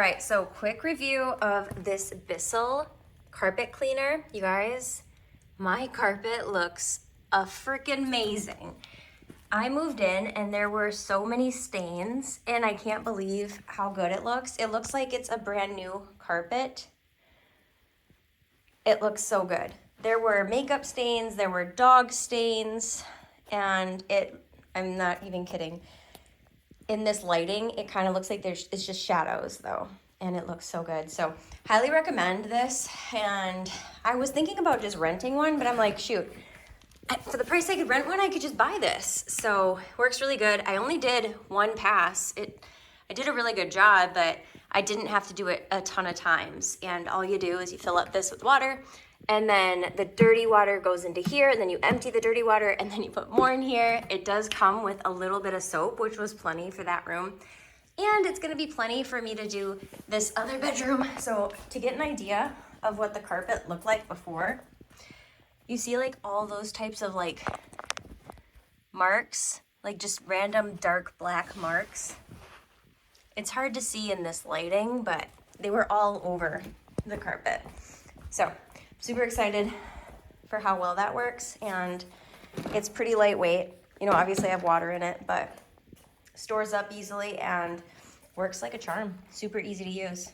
All right, so quick review of this Bissell Carpet Cleaner. You guys, my carpet looks freaking amazing. I moved in and there were so many stains and I can't believe how good it looks. It looks like it's a brand new carpet. It looks so good. There were makeup stains, there were dog stains, and I'm not even kidding. In this lighting, it kind of looks like it's just shadows though, and it looks so good. So highly recommend this. And I was thinking about just renting one, but I'm like, shoot, for the price I could rent one, I could just buy this. So works really good. I only did one pass. I did a really good job, but I didn't have to do it a ton of times. And all you do is you fill up this with water, and then the dirty water goes into here, and then you empty the dirty water, and then you put more in here. It does come with a little bit of soap, which was plenty for that room. And it's gonna be plenty for me to do this other bedroom. So to get an idea of what the carpet looked like before, you see like all those types of like marks, like just random dark black marks. It's hard to see in this lighting, but they were all over the carpet. So super excited for how well that works. And it's pretty lightweight. You know, obviously I have water in it, but stores up easily and works like a charm. Super easy to use.